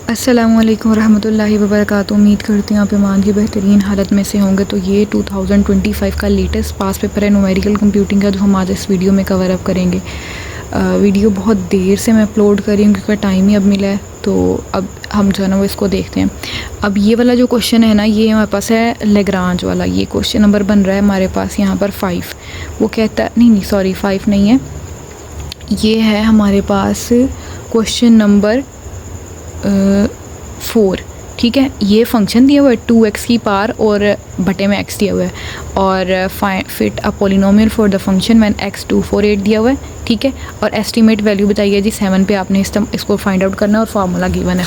अस्सलामुअलैकुम रहमतुल्लाहि व बरकातुहू। उम्मीद करती हूँ आप ईमान की बेहतरीन हालत में से होंगे। तो ये 2025 का लेटेस्ट पास पेपर है न्यूमेरिकल कंप्यूटिंग का, जो हम आज इस वीडियो में कवर अप करेंगे। वीडियो बहुत देर से मैं अपलोड कर रही हूँ क्योंकि टाइम ही अब मिला है, तो अब हम जो है ना वो इसको देखते हैं। अब ये वाला जो क्वेश्चन है ना, ये हमारे पास है लेग्रांज वाला। ये क्वेश्चन नंबर बन रहा है हमारे पास यहाँ पर 5। वो कहता है नहीं सॉरी 5 नहीं है, ये है हमारे पास क्वेश्चन नंबर 4। ठीक है, ये फंक्शन दिया हुआ है 2x की पावर और बटे में x दिया हुआ है, और fit a polynomial for the function when x 248 दिया हुआ है। ठीक है, और एस्टीमेट वैल्यू बताइए जी 7 पे आपने इसको फाइंड आउट करना है, और फार्मूला गिवन है,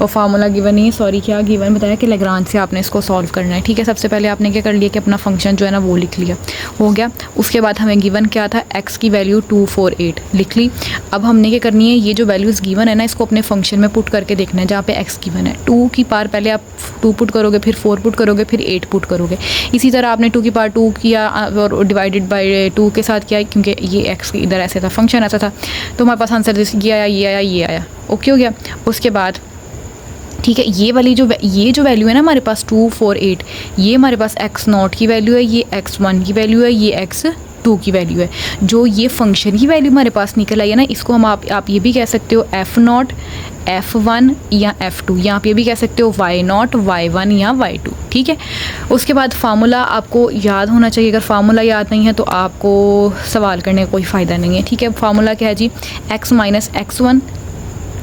और फार्मूला गिवन नहीं सॉरी क्या गिवन बताया कि लेग्रांज से आपने इसको सॉल्व करना है। ठीक है, सबसे पहले आपने क्या कर लिया कि अपना फंक्शन जो है ना वो लिख लिया, हो गया। उसके बाद हमें गिवन क्या था, x की वैल्यू 248 लिख ली। अब हमने क्या करनी है, ये जो वैल्यूज़ गिवन है ना इसको अपने फंक्शन में पुट करके देखना है जहाँ पे x गिवन है। 2 की पावर पहले आप 2 पुट करोगे, फिर 4 पुट करोगे, फिर 8 पुट करोगे। इसी तरह आपने 2 की पावर 2 किया और डिवाइडेड बाई 2 के साथ किया, क्योंकि ये x इधर ऐसे था, फंक्शन ऐसा था, तो हमारे पास आंसर ये आया, ये आया, ये आया। ओके हो गया। उसके बाद ठीक है, ये वाली जो वैल्यू है ना हमारे पास 248, ये हमारे पास x0 की वैल्यू है, ये x1 की वैल्यू है, ये x2 की वैल्यू है। जो ये फंक्शन की वैल्यू हमारे पास निकल आई है ना, इसको हम आप ये भी कह सकते हो f0, f1 या f2, या आप ये भी कह सकते हो y0, y1 या y2। ठीक है, उसके बाद फार्मूला आपको याद होना चाहिए। अगर फार्मूला याद नहीं है तो आपको सवाल करने का कोई फ़ायदा नहीं है। ठीक है, फार्मूला क्या है जी, x माइनस x1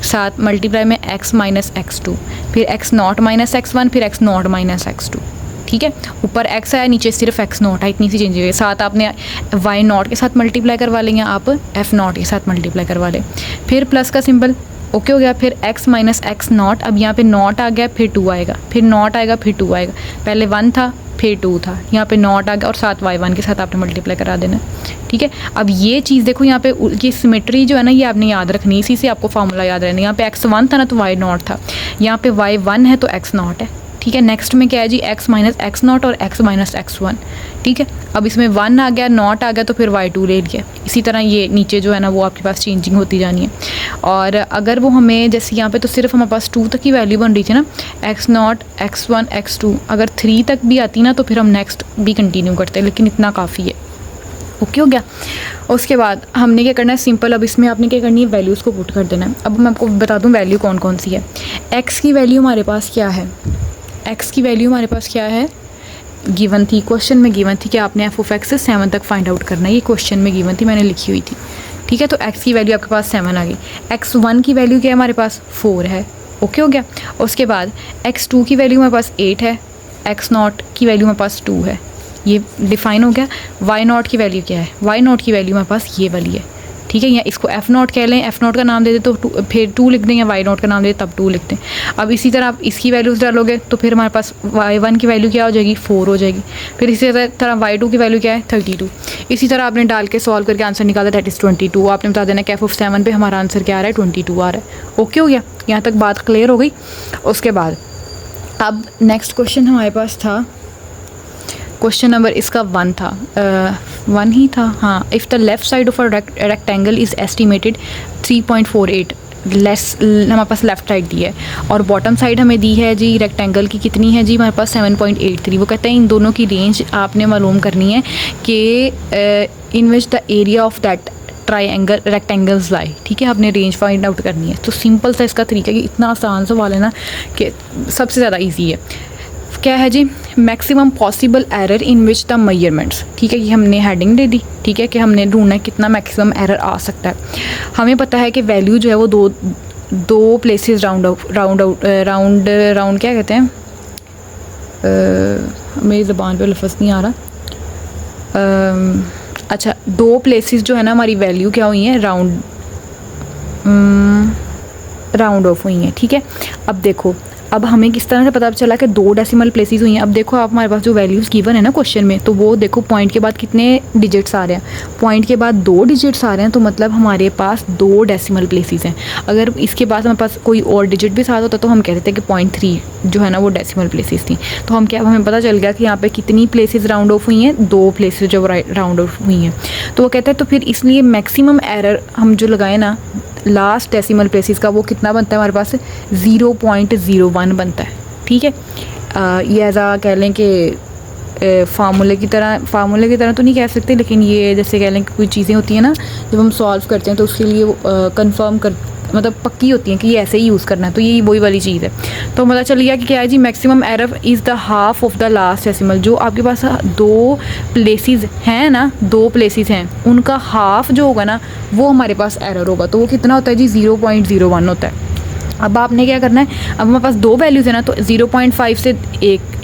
साथ मल्टीप्लाई में x माइनस x2, फिर x0 माइनस x1, फिर x0 माइनस x2। ठीक है, ऊपर x आया, नीचे सिर्फ x0 है, इतनी सी चेंज हुई। साथ आपने y0 के साथ मल्टीप्लाई करवा लें या आप f0 के साथ मल्टीप्लाई करवा लें, फिर प्लस का सिंबल। ओके हो गया, फिर x माइनस x0, अब यहाँ पे नॉट आ गया, फिर 2 आएगा, फिर नॉट आएगा, फिर 2 आएगा। पहले 1 था, फिर 2 था, यहाँ पे नॉट आ गया, और साथ y1 के साथ आपने मल्टीप्लाई करा देना। ठीक है, अब ये चीज़ देखो, यहाँ पे ये सिमेट्री जो है ना ये आपने याद रखनी, इसी से आपको फार्मूला याद रहना। यहाँ पे x1 था ना तो y0 था, यहाँ पे y1 है तो x0 है। ठीक है, नेक्स्ट में क्या है जी, x माइनस x0 और x माइनस x1। ठीक है, अब इसमें 1 आ गया, नॉट आ गया, तो फिर y2 ले लिया। इसी तरह ये नीचे जो है ना वो आपके पास चेंजिंग होती जानी है। और अगर वो हमें जैसे यहाँ पे तो सिर्फ हमारे पास 2 तक की वैल्यू बन रही थी ना, x0, x1, x2, अगर 3 तक भी आती ना तो फिर हम नेक्स्ट भी कंटिन्यू करते, लेकिन इतना काफ़ी है। ओके हो गया। उसके बाद हमने क्या करना है, सिंपल, अब इसमें आपने क्या करनी है, वैल्यूज़ को पुट कर देना है। अब मैं आपको बता दूं वैल्यू कौन कौन सी है। x की वैल्यू हमारे पास क्या है, x की वैल्यू हमारे पास क्या है, गिवन थी, क्वेश्चन में गिवन थी कि आपने f ऑफ x से 7 तक फाइंड आउट करना है। ये क्वेश्चन में गिवन थी, मैंने लिखी हुई थी। ठीक है, तो x की वैल्यू आपके पास 7 आ गई। x1 की वैल्यू क्या है हमारे पास, 4 है। ओके हो गया। उसके बाद x2 की वैल्यू हमारे पास 8 है, x0 की वैल्यू हमारे पास 2 है। ये डिफाइन हो गया। y0 की वैल्यू क्या है, y0 की वैल्यू हमारे पास ये वाली है। ठीक है, या इसको f0 कह लें, f0 का नाम दे दे तो फिर 2 लिख दें, या y0 का नाम दे तब 2 लिखते हैं। अब इसी तरह आप इसकी वैल्यूज़ डालोगे तो फिर हमारे पास y1 की वैल्यू क्या हो जाएगी, 4 हो जाएगी। फिर इसी तरह y2 की वैल्यू क्या है, 32। इसी तरह आपने डाल के सॉल्व करके आंसर निकाला, दैट इज़ 22। आपने बता देना कि f ऑफ 7 पे हमारा आंसर क्या आ रहा है, 22 आ रहा है। ओके हो गया, यहाँ तक बात क्लियर हो गई। उसके बाद अब नेक्स्ट क्वेश्चन हमारे पास था, क्वेश्चन नंबर इसका 1 था, 1 ही था हाँ। If the left side of a rectangle is estimated 3.48, less हमारे पास लेफ़्ट साइड दी है, और बॉटम साइड हमें दी है जी रेक्टेंगल की कितनी है जी, हमारे पास 7.83। वो कहते हैं इन दोनों की रेंज आपने मालूम करनी है कि in which the area of that triangle rectangles lie. ठीक है, आपने रेंज फाइंड आउट करनी है। तो सिंपल सा इसका तरीका है कि इतना आसान सवाल है ना कि सबसे ज़्यादा ईजी है। क्या है जी, maximum possible error in which the measurements. ठीक है, ये हमने हेडिंग दे दी। ठीक है, कि हमने ढूंढना है कितना मैक्सिमम एरर आ सकता है। हमें पता है कि वैल्यू जो है वो दो प्लेसेस राउंड क्या कहते हैं, मेरी ज़बान पे लफ्ज़ नहीं आ रहा। अच्छा, 2 प्लेसेस जो है ना हमारी वैल्यू क्या हुई है, राउंड ऑफ हुई हैं। ठीक है, अब देखो, अब हमें किस तरह से पता चला कि 2 डेसिमल प्लेसेस हुई हैं। अब देखो आप, हमारे पास जो वैल्यूज़ गिवन है ना क्वेश्चन में, तो वो देखो पॉइंट के बाद कितने डिजिट्स आ रहे हैं, पॉइंट के बाद 2 डिजिट्स आ रहे हैं, तो मतलब हमारे पास 2 डेसिमल प्लेसेस हैं। अगर इसके बाद हमारे पास कोई और डिजिट भी साथ होता तो हम कहते थे कि 0.3 जो है ना वो डेसिमल प्लेसेस थी। तो हम क्या, हमें पता चल गया कि यहाँ पे कितनी प्लेसेस राउंड ऑफ हुई हैं, 2 प्लेसेस जो राउंड ऑफ हुई हैं। तो वो कहते हैं तो फिर इसलिए मैक्सिमम एरर हम जो लगाए ना, लास्ट डेसिमल प्लेसेस का वो कितना बनता है हमारे पास 0.01 बनता है, ठीक है। ये एज आ कह लें कि फार्मूले की तरह तो नहीं कह सकते, लेकिन ये जैसे कह लें कि कोई चीज़ें होती हैं ना जब हम सॉल्व करते हैं तो उसके लिए कंफर्म कर मतलब पक्की होती हैं कि ये ऐसे ही यूज़ करना है, तो यही वही वाली चीज़ है। तो पता चल गया कि क्या है जी, maximum error is the half of the last decimal. जो आपके पास 2 प्लेसेस हैं ना, 2 प्लेसेस हैं, उनका हाफ जो होगा ना वो हमारे पास एरर होगा। तो वो कितना होता है जी 0.01 होता है। अब आपने क्या करना है, अब हमारे पास 2 वैल्यूज़ है ना, तो 0.5 से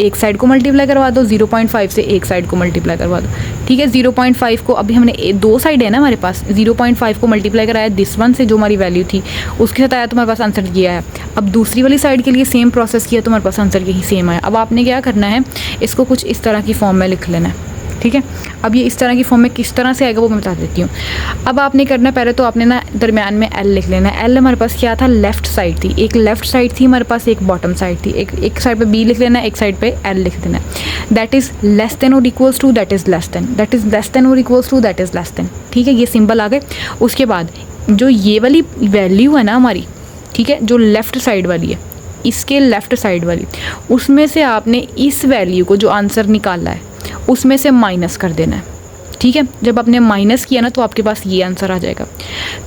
एक साइड को मल्टीप्लाई करवा दो, 0.5 से एक साइड को मल्टीप्लाई करवा दो, ठीक है। 0.5 को अभी हमने 2 साइड है ना हमारे पास, 0.5 को मल्टीप्लाई कराया दिस वन से जो हमारी वैल्यू थी उसके साथ आया तो हमारे पास आंसर ये आया। अब दूसरी वाली साइड के लिए सेम प्रोसेस किया तो हमारे पास आंसर यही सेम आया। अब आपने क्या करना है, इसको कुछ इस तरह की फॉर्म में लिख लेना है, ठीक है। अब ये इस तरह की फॉर्म में किस तरह से आएगा वो मैं बता देती हूँ। अब आपने करना है, पहले तो आपने ना दरमियान में एल लिख लेना है। एल हमारे पास क्या था, लेफ्ट साइड थी, एक लेफ्ट साइड थी हमारे पास, एक बॉटम साइड थी। एक साइड पे बी लिख लेना है, एक साइड पे एल लिख देना है। दैट इज़ लेस देन और equals to, that is less than, that is less than और equals to, that is less than, ठीक है। ये सिंबल आ गए। उसके बाद जो ये वाली वैल्यू है ना हमारी, ठीक है, जो लेफ़्ट साइड वाली है, इसके लेफ़्ट साइड वाली, उसमें से आपने इस वैल्यू को जो आंसर निकाला है उसमें से माइनस कर देना है, ठीक है। जब आपने माइनस किया ना तो आपके पास ये आंसर आ जाएगा।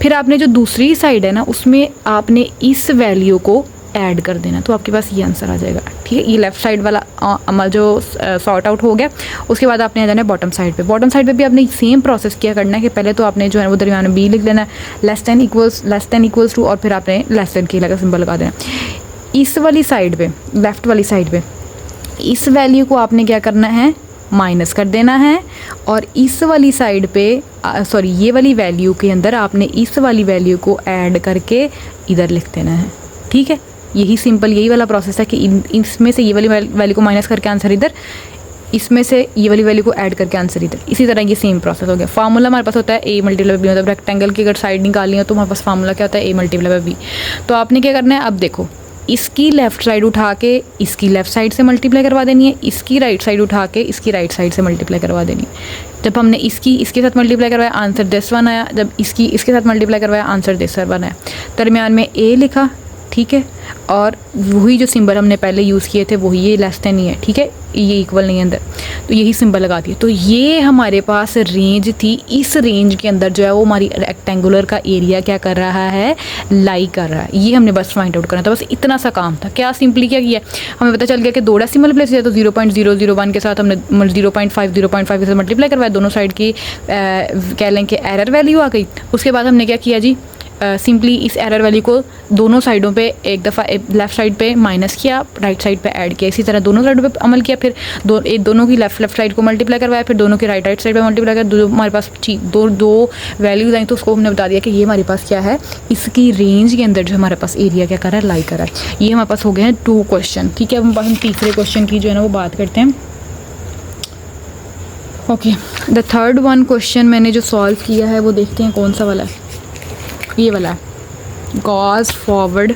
फिर आपने जो दूसरी साइड है ना उसमें आपने इस वैल्यू को ऐड कर देना, तो आपके पास ये आंसर आ जाएगा, ठीक है। ये लेफ़्ट साइड वाला अमल जो सॉर्ट आउट हो गया। उसके बाद आपने आ जाना है बॉटम साइड पे। बॉटम साइड पे भी आपने सेम प्रोसेस किया करना है कि पहले तो आपने जो है वो दरमियान में बी लिख लेना है, लेस देन इक्वल्स टू, और फिर आपने लेस देन के लगा सिंबल लगा देना। इस वाली साइड पे, लेफ़्ट वाली साइड पे, इस वैल्यू को आपने क्या करना है, माइनस कर देना है, और इस वाली साइड पे ये वाली वैल्यू के अंदर आपने इस वाली वैल्यू को ऐड करके इधर लिख देना है, ठीक है। यही सिंपल यही वाला प्रोसेस है कि इसमें से ये वाली वैल्यू को माइनस करके आंसर इधर, इसमें से ये वाली वैल्यू को ऐड करके आंसर इधर। इसी तरह ये सेम प्रोसेस हो गया। फार्मूला हमारे पास होता है ए मल्टीप्लाई बी, मतलब रेक्टेंगल की अगर साइड निकालनी हो तो हमारे पास फार्मूला क्या होता है, ए मल्टीप्लाई बी। तो आपने क्या करना है, अब देखो इसकी लेफ़्ट साइड उठा के इसकी लेफ़्ट साइड से मल्टीप्लाई करवा देनी है, इसकी राइट साइड उठा के इसकी राइट साइड से मल्टीप्लाई करवा देनी है। जब हमने इसके साथ मल्टीप्लाई करवाया आंसर दिस वन आया, जब इसके साथ मल्टीप्लाई करवाया आंसर दिस वन आया। दरमियान में ए लिखा, ठीक है, और वही जो सिंबल हमने पहले यूज़ किए थे वही, ये लेस देन ही है, ठीक है, ये इक्वल नहीं है अंदर, तो यही सिंबल लगा दिया। तो ये हमारे पास रेंज थी। इस रेंज के अंदर जो है वो हमारी रेक्टेंगुलर का एरिया क्या कर रहा है, लाई कर रहा है। ये हमने बस फाइंड आउट करना था, बस इतना सा काम था। क्या सिंपली क्या किया, हमें पता चल गया कि 2 डेसिमल प्लेस है तो 0.001 के साथ हमने 0.5 के साथ मल्टीप्लाई करवाया, दोनों साइड की कह लें कि एरर वैल्यू आ गई। उसके बाद हमने क्या किया जी, सिंपली इस एरर वैल्यू को दोनों साइडों पे एक दफ़ा लेफ़्ट साइड पे माइनस किया, राइट साइड पे ऐड किया, इसी तरह दोनों साइडों पे अमल किया। फिर दोनों की लेफ़्ट साइड को मल्टीप्लाई करवाया, फिर दोनों की राइट साइड पे मल्टीप्लाई कर, दो हमारे पास दो वैल्यूज आई तो उसको हमने बता दिया कि ये हमारे पास क्या है, इसकी रेंज के अंदर जो हमारे पास एरिया क्या कर रहा है, लाई कर रहा है। ये हमारे पास हो गए हैं 2 क्वेश्चन, ठीक है। अब हम तीसरे क्वेश्चन की जो है ना वो बात करते हैं। Okay, the third one question मैंने जो सॉल्व किया है वो देखते हैं कौन सा वाला है, ये वाला है, गॉस फॉरवर्ड,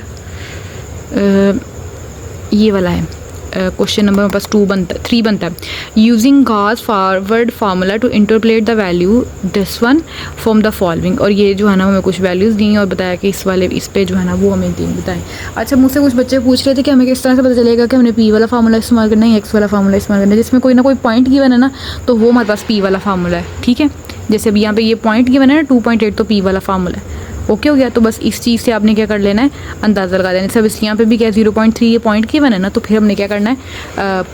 ये वाला है। क्वेश्चन नंबर पास 3 बनता है। Using Gauss forward formula to interpolate the value this one from the following. और ये जो है ना हमें कुछ वैल्यूज़ दी और बताया कि इस पे जो है ना वो हमें दी बताएं। अच्छा, मुझसे कुछ बच्चे पूछ रहे थे कि हमें किस तरह से पता चलेगा कि हमने पी वाला फार्मूला इस्तेमाल करना है, एक्स वाला फार्मूला इस्तेमाल करना है। जिसमें कोई ना कोई पॉइंट गिवन है ना तो वो हमारे पास पी वाला फार्मूला है, ठीक है। जैसे अभी यहाँ पे ये पॉइंट गिवन है ना 2.8, तो पी वाला फार्मूला है। ओके हो गया। तो बस इस चीज़ से आपने क्या कर लेना है, अंदाज़ा लगा देना। सब इस यहाँ पे भी क्या 0.3 ये पॉइंट गिवन है ना, तो फिर हमने क्या करना है,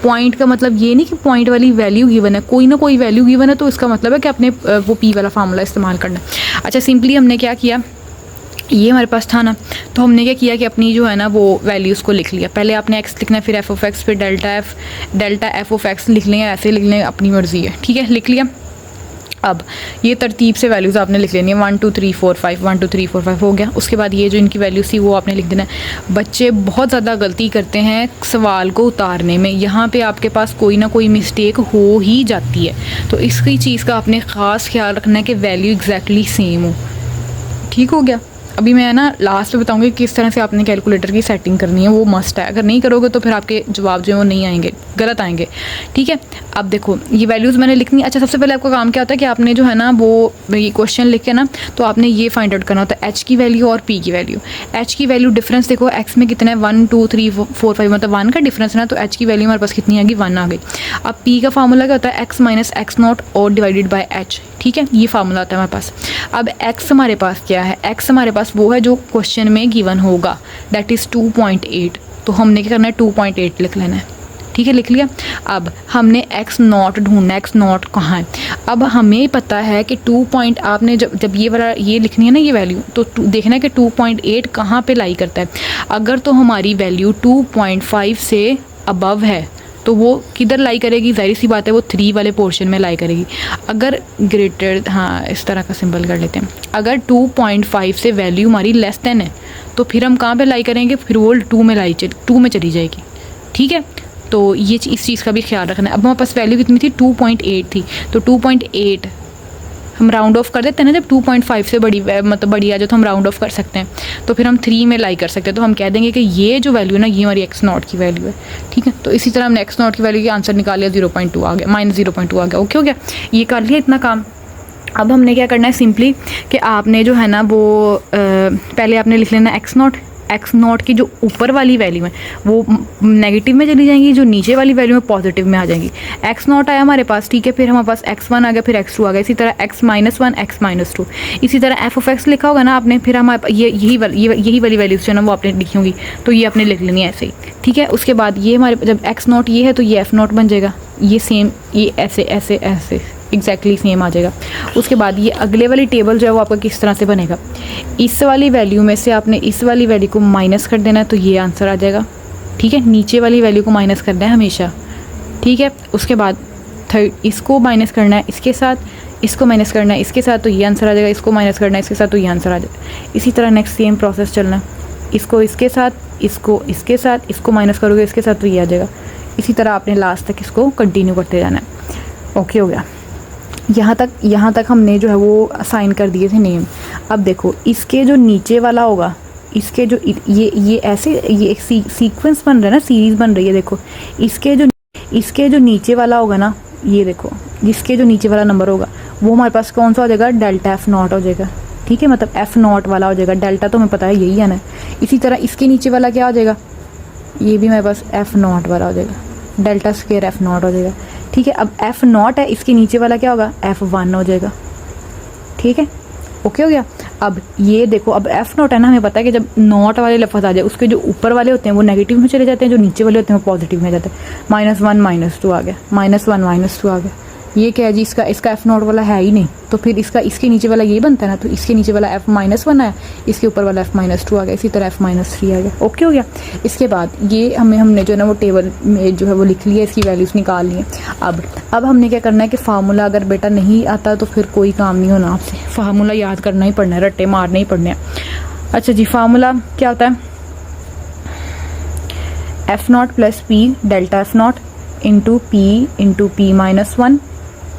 पॉइंट का मतलब ये नहीं कि पॉइंट वाली वैल्यू गिवन है, कोई ना कोई वैल्यू गिवन है तो इसका मतलब है कि आपने वो पी वाला फार्मूला इस्तेमाल करना है। अच्छा, सिंपली हमने क्या किया, ये हमारे पास था ना, तो हमने क्या किया कि अपनी जो है ना वो वैल्यूज़ को लिख लिया। पहले आपने एक्स लिखना है, फिर एफ ऑफ एक्स, फिर डेल्टा एफ ऑफ एक्स लिख लें, ऐसे लिख लें, अपनी मर्ज़ी है, ठीक है, लिख लिया। अब ये तरतीब से वैल्यूज़ आपने लिख लेनी है, 1 2 3 4 5, 1 2 3 4 5 हो गया। उसके बाद ये जो इनकी वैल्यूज़ थी वो आपने लिख देना है। बच्चे बहुत ज़्यादा गलती करते हैं सवाल को उतारने में, यहाँ पे आपके पास कोई ना कोई मिस्टेक हो ही जाती है, तो इसकी चीज़ का आपने ख़ास ख्याल रखना है कि वैल्यू एग्जैक्टली सेम हो, ठीक हो गया। अभी मैं ना लास्ट में बताऊंगी किस तरह से आपने कैलकुलेटर की सेटिंग करनी है, वो मस्ट है। अगर नहीं करोगे तो फिर आपके जवाब जो है वो नहीं आएंगे, गलत आएंगे, ठीक है। अब देखो ये वैल्यूज़ मैंने लिखनी। अच्छा, सबसे पहले आपका काम क्या होता है कि आपने जो है ना वो ये क्वेश्चन लिख के ना तो आपने ये फाइंड आउट करना होता है एच की वैल्यू और पी की वैल्यू। एच की वैल्यू डिफरेंस देखो एक्स में कितना है 1 2 3 4 5 मतलब 1 का डिफरेंस है ना, तो एच की वैल्यू हमारे पास कितनी आ गई 1 आ गई। अब पी का फार्मूला क्या होता है एक्स माइनस एक्स नॉट और डिवाइडेड बाई एच, ठीक है, ये फार्मूला होता है हमारे पास। अब एक्स हमारे पास क्या है, एक्स हमारे पास वो है जो क्वेश्चन में गिवन होगा, दैट इज़ 2.8। तो हमने क्या करना है 2.8 लिख लेना है, ठीक है, लिख लिया। अब हमने एक्स नॉट ढूंढना है, एक्स नॉट कहाँ है। अब हमें पता है कि 2 पॉइंट आपने जब ये वाला ये लिखनी है ना ये वैल्यू, तो देखना है कि 2.8 कहाँ पे लाई करता है। अगर तो हमारी वैल्यू 2.5 से अबव है तो वो किधर लाई करेगी, ज़ाहिर सी बात है वो 3 वाले पोर्शन में लाई करेगी। अगर ग्रेटर, हाँ इस तरह का सिंबल कर लेते हैं, अगर 2.5 से वैल्यू हमारी लेस देन है तो फिर हम कहाँ पे लाई करेंगे, फिर वो 2 में चली जाएगी, ठीक है। तो ये इस चीज़ का भी ख्याल रखना है। अब हमारे पास वैल्यू कितनी थी 2.8 थी, तो 2.8 हम राउंड ऑफ कर देते हैं ना, जब 2.5 से बड़ी मतलब बड़ी आ जाए तो हम राउंड ऑफ कर सकते हैं, तो फिर हम 3 में लाई कर सकते हैं। तो हम कह देंगे कि ये जो वैल्यू है ना ये हमारी एक्स नॉट की वैल्यू है, ठीक है। तो इसी तरह हमने एक्स नॉट की वैल्यू का आंसर निकाल लिया, 0.2 आ गया, -0.2 आ गया, ओके हो गया, ये कर लिया इतना काम। अब हमने क्या करना है सिंपली कि आपने जो है ना वो पहले आपने लिख लेना एक्स नॉट की जो ऊपर वाली वैल्यू है वो नेगेटिव में चली जाएंगी, जो नीचे वाली वैल्यू में पॉजिटिव में आ जाएंगी। एक्स नॉट आया हमारे पास, ठीक है, फिर हमारे पास x1 आ गया, फिर x2 आ गया, इसी तरह x-1 x-2, इसी तरह f ऑफ x लिखा होगा ना आपने, फिर हमारे यही वाली वैल्यूज जो है ना वो आपने लिखी होंगी, तो ये आपने लिख लेनी है ऐसे ही, ठीक है। उसके बाद ये हमारे जब एक्स नॉट ये है तो ये एफ नॉट बन जाएगा, ये सेम ये ऐसे ऐसे ऐसे एग्जैक्टली सेम आ जाएगा। उसके बाद ये अगले वाली टेबल जो है वो आपका किस तरह से बनेगा, इस वाली वैल्यू में से आपने इस वाली वैल्यू को माइनस कर देना है तो ये आंसर आ जाएगा, ठीक है। नीचे वाली वैल्यू को माइनस करना है हमेशा, ठीक है। उसके बाद इसको माइनस करना है इसके साथ, इसको माइनस करना है इसके साथ, तो ये आंसर आ जाएगा, इसको माइनस करना है इसके साथ, तो ये आंसर आ जाएगा। इसी तरह नेक्स्ट सेम प्रोसेस चलना है, इसको इसके साथ, इसको इसके साथ, इसको माइनस करोगे इसके साथ तो ये आ जाएगा। इसी तरह आपने लास्ट तक इसको कंटिन्यू करते जाना है, ओके हो गया। यहाँ तक हमने जो है वो असाइन कर दिए थे नेम। अब देखो इसके जो नीचे वाला होगा, इसके जो ये ऐसे ये एक सीक्वेंस बन रहा है ना, सीरीज़ बन रही है, देखो इसके जो नीचे वाला होगा ना, ये देखो जिसके जो नीचे वाला नंबर होगा वो हमारे पास कौन सा हो जाएगा, डेल्टा एफ नॉट हो जाएगा, ठीक है, मतलब एफ नॉट वाला हो जाएगा। डेल्टा तो हमें पता है यही आना है। इसी तरह इसके नीचे वाला क्या हो जाएगा, ये भी हमारे पास एफ नॉट वाला हो जाएगा, डेल्टा स्क्वायर एफ नॉट हो जाएगा, ठीक है। अब एफ नॉट है, इसके नीचे वाला क्या होगा, F1 हो जाएगा, ठीक है, ओके हो गया। अब ये देखो, अब एफ नॉट है ना, हमें पता है कि जब नॉट वाले लफ्ज़ आ जाए उसके जो ऊपर वाले होते हैं वो नेगेटिव में चले जाते हैं, जो नीचे वाले होते हैं वो पॉजिटिव में जाते हैं। -1 -2 आ गया, -1 -2 आ गया। ये क्या है जी, इसका एफ नॉट वाला है ही नहीं, तो फिर इसके नीचे वाला ये बनता है ना, तो इसके नीचे वाला F-1 आया, इसके ऊपर वाला F-2 आ गया, इसी तरह F-3 आ गया, ओके हो गया। इसके बाद ये हमने जो है ना वो टेबल में जो है वो लिख लिया, इसकी वैल्यूज़ निकाल ली है। अब हमने क्या करना है कि फार्मूला अगर बेटा नहीं आता तो फिर कोई काम नहीं होना आपसे, फार्मूला याद करना ही पड़ना है, रट्टे मारने ही पड़ने हैं। अच्छा जी, फार्मूला क्या होता है, F0 + P delta F0 into P -1,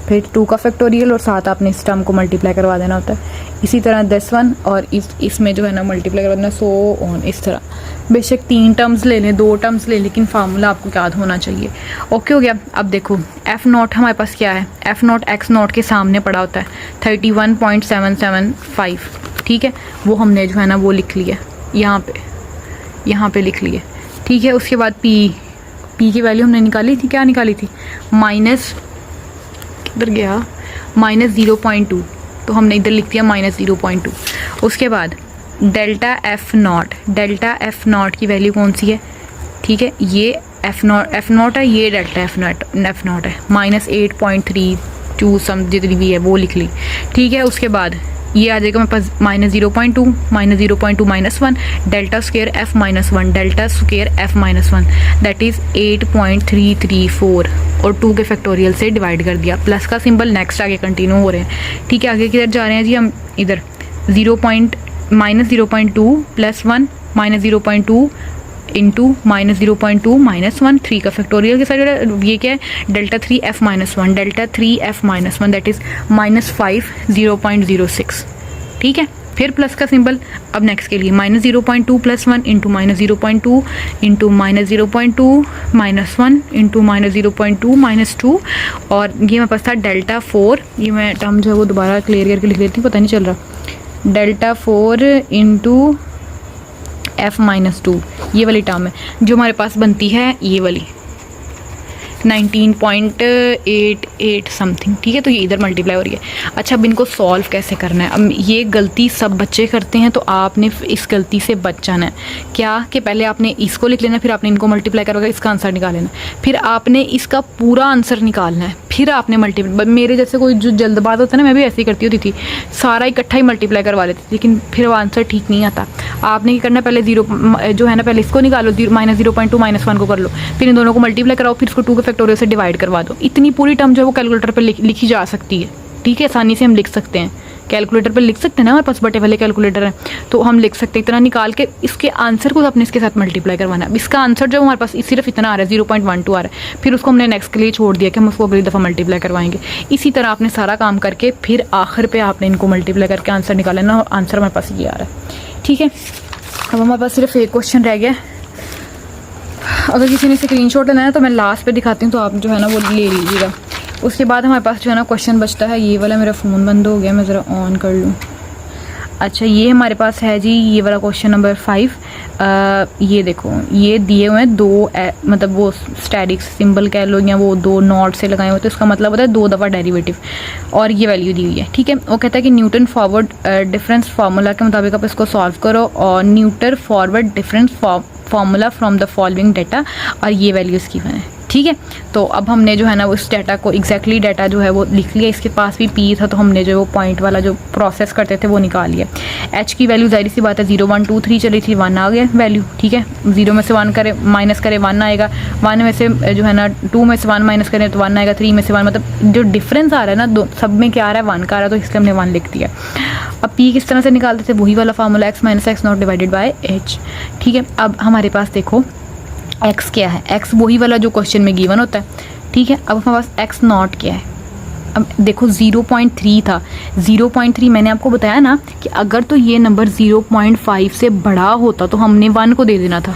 फिर 2 का फैक्टोरियल और साथ आपने इस टर्म को मल्टीप्लाई करवा देना होता है। इसी तरह 10 और इसमें जो है ना मल्टीप्लाई करवा देना 100 ऑन, इस तरह। बेशक 3 टर्म्स ले लें, 2 टर्म्स ले, लेकिन फार्मूला आपको याद होना चाहिए, ओके हो गया। अब देखो F0 हमारे पास क्या है, F0 X0 के सामने पड़ा होता है 31.775, ठीक है, वो हमने जो है ना वो लिख लिया यहाँ पे लिख लिए, ठीक है। उसके बाद P की वैल्यू हमने निकाली थी, क्या निकाली थी, माइनस किधर गया, -0.2, तो हमने इधर लिख दिया -0.2। उसके बाद डेल्टा एफ नॉट की वैल्यू कौन सी है, ठीक है, ये एफ नॉट है, ये डेल्टा एफ नॉट है, -8.32 सम जितनी भी है वो लिख ली, ठीक है। उसके बाद ये आ जाएगा मेरे पास -0.2 -1 delta square F-1 delta square F-1 that is 8.334 और 2 के फैक्टोरियल से डिवाइड कर दिया। प्लस का सिंबल नेक्स्ट आगे कंटिन्यू हो रहे हैं, ठीक है। आगे किधर जा रहे हैं जी हम, इधर -0.2 + 1 -0.2 इंटू -0.2 -1 3 का फैक्टोरियल के साथ, ये क्या है, डेल्टा 3 F-1 दैट इज़ -5 0.06, ठीक है, फिर प्लस का सिंबल। अब नेक्स्ट के लिए -0.2 + 1 इंटू -0.2 इंटू -0.2 -1 इंटू -0.2 -2 और ये मेरे पास था Δ4। ये मैं टर्म जो है वो दोबारा क्लियर करके लिख लेती हूँ, पता नहीं चल रहा। Δ4 इंटू F-2 ये वाली टर्म है जो हमारे पास बनती है ये वाली 19.88 समथिंग, ठीक है। तो ये इधर मल्टीप्लाई हो रही है। अच्छा, अब इनको सॉल्व कैसे करना है? अब ये गलती सब बच्चे करते हैं, तो आपने इस गलती से बच जाना है। क्या कि पहले आपने इसको लिख लेना, फिर आपने इनको मल्टीप्लाई करके इसका आंसर निकाल लेना, फिर आपने इसका पूरा आंसर निकालना है, फिर आपने मल्टीप्लाई। मेरे जैसे कोई जो जल्दबाज होता है ना, मैं भी ऐसे ही करती होती थी, सारा इकट्ठा ही मल्टीप्लाई करवा लेती थी, लेकिन फिर वो आंसर ठीक नहीं आता। आपने क्या करना है, पहले जीरो जो है ना, पहले इसको निकालो, -0.2 -1 को कर लो, फिर इन दोनों को मल्टीप्लाई कराओ, फिर इसको 2 के फैक्टोरियल से डिवाइड करवा दो। इतनी पूरी टर्म जो है वो कैलकुलेटर पर लिखी जा सकती है, ठीक है। आसानी से हम लिख सकते हैं, कैलकुलेटर पर लिख सकते हैं ना, हमारे पास बटे वाले कैलकुलेटर है, तो हम लिख सकते हैं। इतना निकाल के इसके आंसर को अपने इसके साथ मल्टीप्लाई करवाना है। इसका आंसर जो हमारे पास सिर्फ इतना आ रहा है, 0.12 आ रहा है, फिर उसको हमने नेक्स्ट के लिए छोड़ दिया कि हम उसको अगली दफ़ा मल्टीप्लाई करवाएंगे। इसी तरह आपने सारा काम करके फिर आखिर पे आपने इनको मल्टीप्लाई करके आंसर निकाल लेना, और आंसर हमारे पास ये आ रहा है, ठीक है। अब हमारे पास सिर्फ एक क्वेश्चन रह गया। अगर किसी ने स्क्रीनशॉट लेना है तो मैं लास्ट पे दिखाती हूँ, तो आप जो है ना वो ले लीजिएगा। उसके बाद हमारे पास जो है ना क्वेश्चन बचता है ये वाला। मेरा फ़ोन बंद हो गया, मैं ज़रा ऑन कर लूँ। अच्छा, ये हमारे पास है जी ये वाला क्वेश्चन नंबर 5। ये देखो, ये दिए हुए हैं दो मतलब वो स्टैटिक सिंबल कह लो या वो दो नॉट से लगाए हुए, तो इसका मतलब होता है 2 दफ़ा डेरिवेटिव, और ये वैल्यू दी हुई है, ठीक है। वो कहता है कि न्यूटन फॉरवर्ड डिफरेंस फार्मूला के मुताबिक आप इसको सॉल्व करो, और Newton forward difference formula from the following data, और ये वैल्यूज़ की है, ठीक है। तो अब हमने जो है ना उस डाटा को एग्जैक्टली डाटा जो है वो लिख लिया। इसके पास भी पी था, तो हमने जो वो पॉइंट वाला जो प्रोसेस करते थे वो निकाल लिया। एच की वैल्यू जाहिर सी बात है 0 1 2 3 चली थी, 1 आ गया वैल्यू, ठीक है। 0 में से 1 करे माइनस करे 1 आएगा, 1 में से जो है ना 2 में से 1 माइनस करें तो 1 आएगा, 3 में से 1, मतलब जो डिफरेंस आ रहा है ना दो सब में क्या आ रहा है, 1 का आ रहा है, तो इसलिए हमने 1 लिख दिया। अब पी किस तरह से निकालते थे, वही वाला formula x - x0 divided by h, ठीक है। अब हमारे पास देखो x क्या है, x वही वाला जो क्वेश्चन में गिवन होता है, ठीक है। अब हमारे पास x0 क्या है, अब देखो 0.3 था, 0.3 मैंने आपको बताया ना कि अगर तो ये नंबर 0.5 से बड़ा होता तो हमने 1 को दे देना था,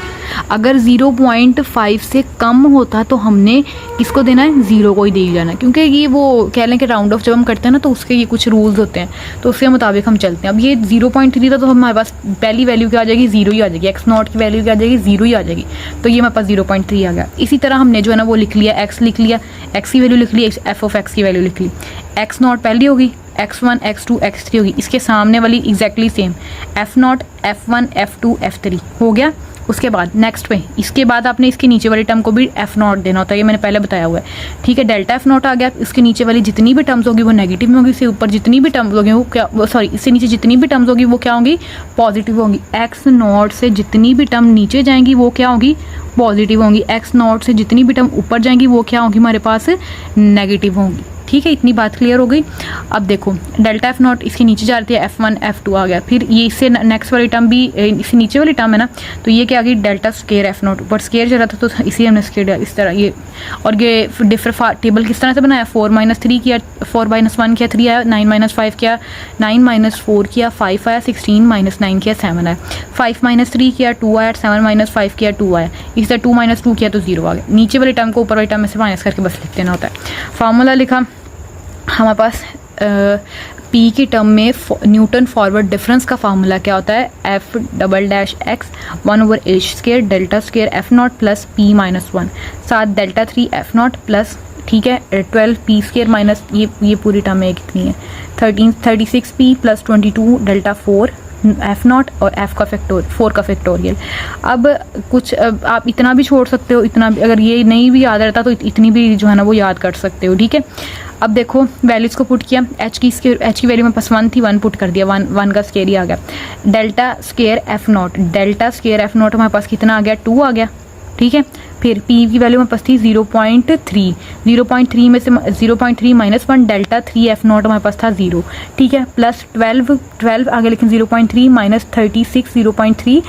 अगर 0.5 से कम होता तो हमने किसको देना है, 0 को ही दे जाना, क्योंकि ये वो कह लें कि राउंड ऑफ जब हम करते हैं ना तो उसके ये कुछ रूल्स होते हैं, तो उसके मुताबिक हम चलते हैं। अब ये 0.3 था तो हमारे पास पहली वैल्यू क्या आ जाएगी, 0 ही आ जाएगी, x0 की वैल्यू क्या आ जाएगी, 0 ही आ जाएगी, तो ये हमारे पास 0.3 आ गया। इसी तरह हमने जो है ना वो लिख लिया, x लिख लिया, x की वैल्यू लिख ली, f(x) की वैल्यू लिख ली, x0 पहली होगी, x1 x2 x3 होगी, इसके सामने वाली exactly same, f0 f1 f2 f3 हो गया। उसके बाद नेक्स्ट पे इसके बाद आपने इसके नीचे वाली टर्म को भी f0 देना होता है, ये मैंने पहले बताया हुआ है, ठीक है। डेल्टा f0 आ गया, इसके नीचे वाली जितनी भी टर्म्स होगी वो नेगेटिव में होगी, इससे ऊपर जितनी भी टर्म्स होगी वो क्या, सॉरी इससे नीचे जितनी भी टर्म्स होगी वो क्या होंगी, पॉजिटिव होंगी। x0 से जितनी भी टर्म नीचे जाएंगी वो क्या होंगी, पॉजिटिव होंगी। x0 से जितनी भी टर्म ऊपर जाएंगी वो क्या होंगी, हमारे पास नेगेटिव होंगी, ठीक है। इतनी बात क्लियर हो गई। अब देखो डेल्टा f0 इसके नीचे जा रही है, f1 f2 आ गया, फिर ये इससे नेक्स्ट वाली टर्म भी इससे नीचे वाली टर्म है ना, तो ये क्या आ गई, डेल्टा स्क्वायर f0, ऊपर स्क्वायर चल रहा था तो इसी हमने स्क्वायर इस तरह ये, और ये डिफरेंट टेबल किस तरह से बनाया, 4 - 3 किया, 4 - 1 किया 3 आया, 9 - 5 किया 9 - 4 किया 5 आया, 16 - 9 किया 7 आया, 5 - 3 किया 2 आया, 7 - 5 किया 2 आया, इस तरह 2 - 2 किया तो 0 आ गया। नीचे वाली टर्म को ऊपर वाली टर्म में से माइनस करके बस लिख देना होता है। फार्मूला लिखा हमारे पास, पी की टर्म में न्यूटन फॉरवर्ड डिफरेंस का फार्मूला क्या होता है, f"(x) 1/h² delta square f0 plus p - 1, साथ डेल्टा 3 f0 प्लस, ठीक है, 12p² माइनस ये पूरी टर्म है कितनी है, 36p प्लस 22 डेल्टा 4 f0 और f का फैक्टोरियल 4 का फैक्टोरियल। अब कुछ आप इतना भी छोड़ सकते हो, इतना भी अगर ये नहीं भी याद रहता तो इतनी भी जो है ना वो याद कर सकते हो, ठीक है। अब देखो वैल्यूज़ को पुट किया, h की वैल्यू में पास 1 थी, 1 पुट कर दिया, 1 का स्क्वायर ही आ गया। Delta square f0, delta square f0 हमारे पास कितना आ गया, 2 आ गया, ठीक है। फिर p की वैल्यू में पास थी 0.3, 0.3 में से 0.3 - 1 डेल्टा 3 f0 हमारे पास था 0, ठीक है, प्लस 12 आ गया, लेकिन 0.3 - 36 0.3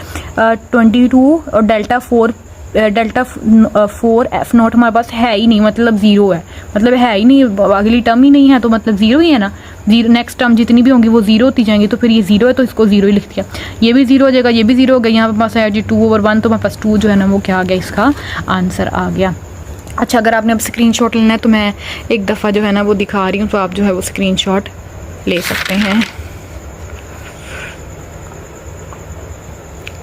22 और डेल्टा 4 डेल्टा 4 एफ नॉट हमारे पास है ही नहीं, मतलब ज़ीरो है, मतलब है ही नहीं, अगली टर्म ही नहीं है, तो मतलब ज़ीरो ही है ना। जीरो नेक्स्ट टर्म जितनी भी होंगी वो ज़ीरो होती जाएंगी, तो फिर ये ज़ीरो है तो इसको ज़ीरो ही लिख दिया। ये भी ज़ीरो हो जाएगा, ये भी ज़ीरो हो गया। यहाँ पे पास है जी 2/1, तो हमारे पास 2 जो है ना वो क्या आ गया, इसका आंसर आ गया। अच्छा, अगर आपने अब स्क्रीनशॉट लेना है तो मैं एक दफ़ा जो है ना वो दिखा रही हूँ, तो आप जो है वो स्क्रीनशॉट ले सकते हैं।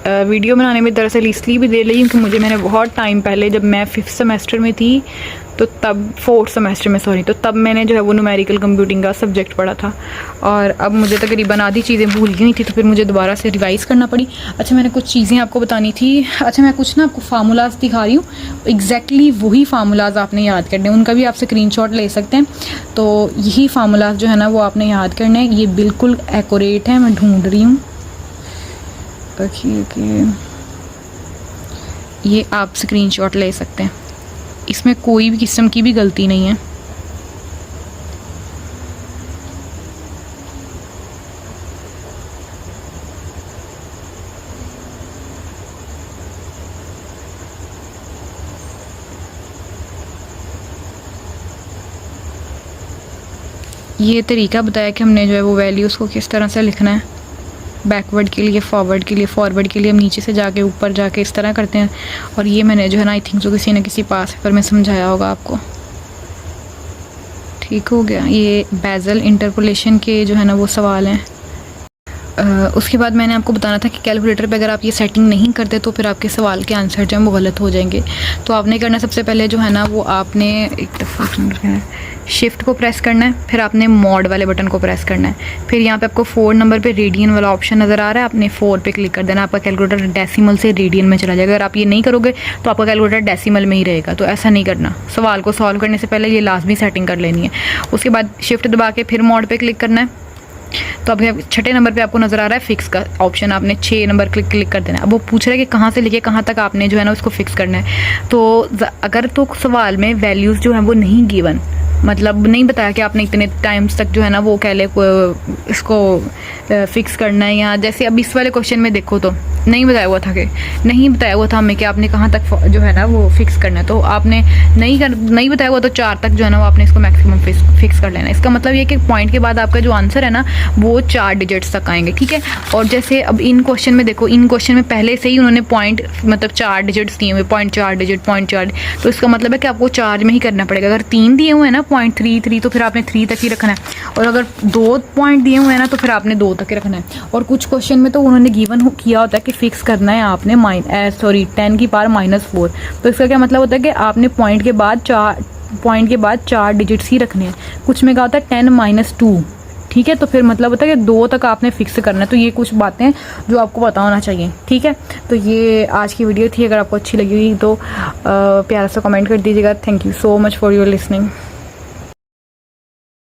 वीडियो बनाने में दरअसल इसलिए भी दे रही हूँ कि मैंने बहुत टाइम पहले, जब मैं 5th सेमेस्टर में थी, तो तब 4th सेमेस्टर में सॉरी, तो तब मैंने जो है वो न्यूमेरिकल कंप्यूटिंग का सब्जेक्ट पढ़ा था, और अब मुझे तकरीबन आधी चीज़ें भूल गई थी, तो फिर मुझे दोबारा से रिवाइज़ करना पड़ी। अच्छा, मैंने कुछ चीज़ें आपको बतानी थी। अच्छा, मैं कुछ ना आपको फार्मूलाज दिखा रही हूँ, एग्जैक्टली वही फार्मूलाज आपने याद करने हैं, उनका भी आप स्क्रीनशॉट ले सकते हैं। तो यही फार्मूलाज जो है ना वो आपने याद करने हैं, ये बिल्कुल एक्यूरेट है। मैं ढूंढ रही हूँ, ओके, ये आप स्क्रीनशॉट ले सकते हैं, इसमें कोई भी किस्म की भी गलती नहीं है। ये तरीका बताया कि हमने जो है वो वैल्यूज़ को किस तरह से लिखना है, बैकवर्ड के लिए, फॉरवर्ड के लिए, फॉरवर्ड के लिए हम नीचे से जाके ऊपर जाके इस तरह करते हैं। और ये मैंने जो है ना आई थिंक जो किसी न किसी पास पर मैं समझाया होगा आपको, ठीक हो गया। ये बेजल इंटरपोलेशन के जो है ना वो सवाल हैं। उसके बाद मैंने आपको बताना था कि कैलकुलेटर पे अगर आप ये सेटिंग नहीं करते तो फिर आपके सवाल के आंसर जो हैं वो गलत हो जाएंगे। तो आपने करना सबसे पहले जो है ना वो आपने एक दफ़ा शिफ्ट को प्रेस करना है, फिर आपने मॉड वाले बटन को प्रेस करना है, फिर यहाँ पे आपको 4 नंबर पे रेडियन वाला ऑप्शन नज़र आ रहा है, आपने 4 पे क्लिक कर देना, आपका कैलकुलेटर डेसिमल से रेडियन में चला जाएगा। अगर आप ये नहीं करोगे तो आपका कैलकुलेटर डेसिमल में ही रहेगा, तो ऐसा नहीं करना। सवाल को सॉल्व करने से पहले ये लाजमी सेटिंग कर लेनी है। उसके बाद शिफ्ट दबा के फिर मॉड पर क्लिक करना है, तो अब 6ठे नंबर पे आपको नज़र आ रहा है फिक्स का ऑप्शन, आपने 6 नंबर क्लिक कर देना है। अब वो पूछ रहा है कि कहाँ से लेके कहाँ तक आपने जो है ना उसको फिक्स करना है। तो अगर तो सवाल में वैल्यूज़ जो हैं वो नहीं गिवन, मतलब नहीं बताया कि आपने इतने टाइम्स तक जो है ना वो कह ले इसको फिक्स करना है, या जैसे अब इस वाले क्वेश्चन में देखो तो नहीं बताया हुआ था हमें कि आपने कहाँ तक जो है ना वो फिक्स करना है। तो आपने नहीं बताया हुआ, तो 4 तक जो है ना वो आपने इसको मैक्सिमम फिक्स कर लेना है। इसका मतलब ये कि पॉइंट के बाद आपका जो आंसर है ना वो 4 डिजिट्स तक आएंगे, ठीक है। और जैसे अब इन क्वेश्चन में देखो, इन क्वेश्चन में पहले से ही उन्होंने पॉइंट मतलब 4 डिजिट्स दिए हुए, 0.4 डिजिट, तो इसका मतलब है कि आपको 4 में ही करना पड़ेगा। अगर 3 दिए हुए हैं ना 0.33, तो फिर आपने 3 तक ही रखना है, और अगर 2 पॉइंट दिए हुए हैं ना तो फिर आपने 2 तक ही रखना है। और कुछ क्वेश्चन में तो उन्होंने गिवन किया होता है कि फिक्स करना है आपने 10 की पावर -4, तो इसका क्या मतलब होता है कि आपने पॉइंट के बाद 4 डिजिट्स ही रखने हैं। कुछ में कहा होता है 10 - 2, ठीक है। तो फिर मतलब होता है कि 2 तक आपने फिक्स करना है। तो ये कुछ बातें जो आपको पता होना चाहिए, ठीक है। तो ये आज की वीडियो थी, अगर आपको अच्छी लगी हुई तो प्यारा सा कमेंट कर दीजिएगा। Thank you so much for your listening.